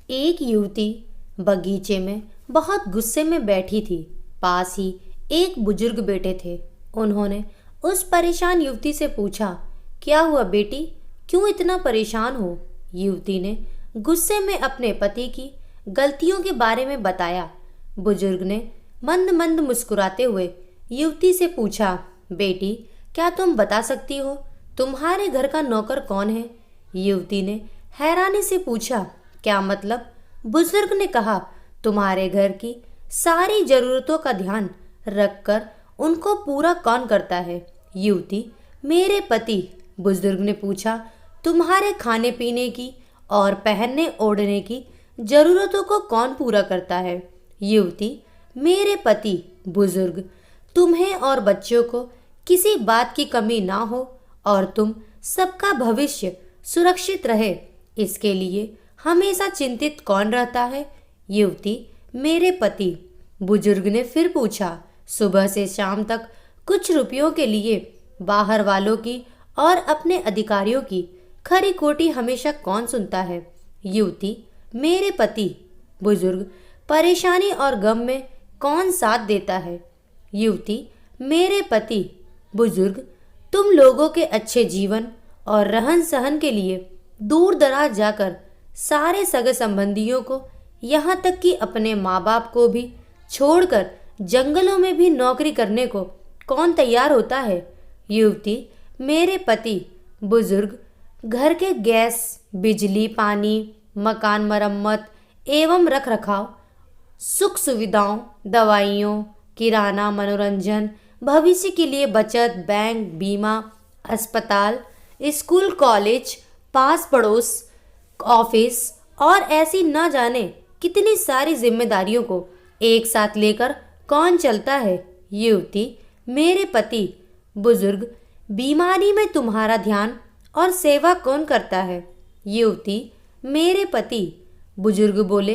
एक युवती बगीचे में बहुत गुस्से में बैठी थी। पास ही एक बुजुर्ग बेटे थे। उन्होंने उस परेशान युवती से पूछा, क्या हुआ बेटी, क्यों इतना परेशान हो? युवती ने गुस्से में अपने पति की गलतियों के बारे में बताया। बुजुर्ग ने मंद मंद मुस्कुराते हुए युवती से पूछा, बेटी क्या तुम बता सकती हो तुम्हारे घर का नौकर कौन है? युवती ने हैरानी से पूछा, क्या मतलब? बुजुर्ग ने कहा, तुम्हारे घर की सारी जरूरतों का ध्यान रखकर उनको पूरा कौन करता है? युवती, मेरे पति। बुजुर्ग ने पूछा, तुम्हारे खाने पीने की और पहनने ओढ़ने की जरूरतों को कौन पूरा करता है? युवती, मेरे पति। बुजुर्ग, तुम्हें और बच्चों को किसी बात की कमी ना हो और तुम सबका भविष्य सुरक्षित रहे, इसके लिए हमेशा चिंतित कौन रहता है? युवती, मेरे पति। बुजुर्ग ने फिर पूछा, सुबह से शाम तक कुछ रुपयों के लिए बाहर वालों की और अपने अधिकारियों की खरी खोटी हमेशा कौन सुनता है? युवती, मेरे पति। बुजुर्ग, परेशानी और गम में कौन साथ देता है? युवती, मेरे पति। बुजुर्ग, तुम लोगों के अच्छे जीवन और रहन सहन के लिए दूर दराज जाकर सारे सगे संबंधियों को, यहाँ तक कि अपने माँ बाप को भी छोड़कर जंगलों में भी नौकरी करने को कौन तैयार होता है? युवती, मेरे पति। बुजुर्ग, घर के गैस, बिजली, पानी, मकान मरम्मत एवं रख रखाव, सुख सुविधाओं, दवाइयों, किराना, मनोरंजन, भविष्य के लिए बचत, बैंक, बीमा, अस्पताल, स्कूल, कॉलेज, पास पड़ोस, ऑफिस और ऐसी ना जाने कितनी सारी जिम्मेदारियों को एक साथ लेकर कौन चलता है? युवती, मेरे पति। बुजुर्ग, बीमारी में तुम्हारा ध्यान और सेवा कौन करता है? युवती, मेरे पति। बुजुर्ग बोले,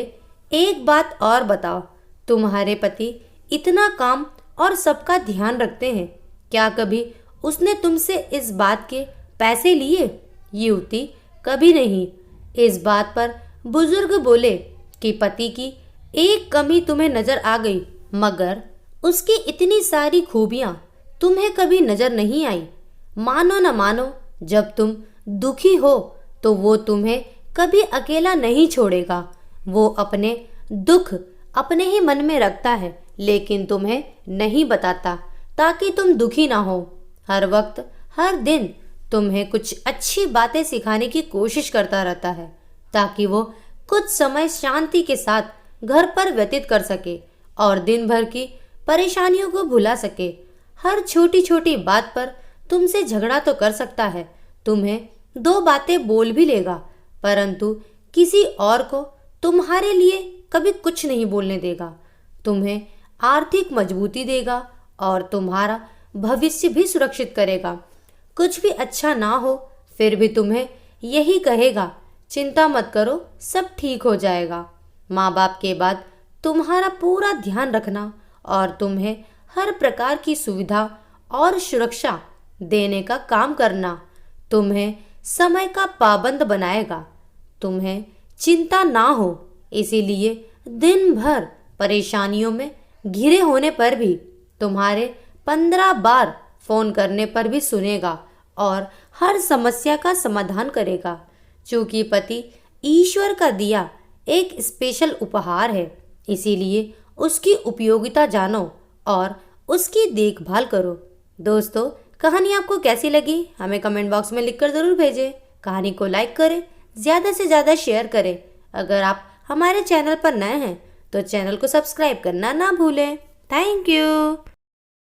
एक बात और बताओ, तुम्हारे पति इतना काम और सबका ध्यान रखते हैं, क्या कभी उसने तुमसे इस बात के पैसे लिए? युवती, कभी नहीं। इस बात पर बुजुर्ग बोले कि पति की एक कमी तुम्हें नजर आ गई, मगर उसकी इतनी सारी खूबियां तुम्हें कभी नजर नहीं आई। मानो न मानो, जब तुम दुखी हो तो वो तुम्हें कभी अकेला नहीं छोड़ेगा। वो अपने दुख अपने ही मन में रखता है, लेकिन तुम्हें नहीं बताता ताकि तुम दुखी ना हो। हर वक्त हर दिन तुम्हें कुछ अच्छी बातें सिखाने की कोशिश करता रहता है, ताकि वो कुछ समय शांति के साथ घर पर व्यतीत कर सके और दिन भर की परेशानियों को भुला सके। हर छोटी छोटी बात पर तुमसे झगड़ा तो कर सकता है, तुम्हें दो बातें बोल भी लेगा, परंतु किसी और को तुम्हारे लिए कभी कुछ नहीं बोलने देगा। तुम्हें आर्थिक मजबूती देगा और तुम्हारा भविष्य भी सुरक्षित करेगा। कुछ भी अच्छा ना हो फिर भी तुम्हें यही कहेगा, चिंता मत करो, सब ठीक हो जाएगा। माँ बाप के बाद तुम्हारा पूरा ध्यान रखना और तुम्हें हर प्रकार की सुविधा और सुरक्षा देने का काम करना। तुम्हें समय का पाबंद बनाएगा। तुम्हें चिंता ना हो, इसीलिए दिन भर परेशानियों में घिरे होने पर भी तुम्हारे 15 बार फोन करने पर भी सुनेगा और हर समस्या का समाधान करेगा। चूंकि पति ईश्वर का दिया एक स्पेशल उपहार है, इसीलिए उसकी उपयोगिता जानो और उसकी देखभाल करो। दोस्तों, कहानी आपको कैसी लगी हमें कमेंट बॉक्स में लिखकर ज़रूर भेजें। कहानी को लाइक करें, ज़्यादा से ज़्यादा शेयर करें। अगर आप हमारे चैनल पर नए हैं तो चैनल को सब्सक्राइब करना ना भूलें। Thank you.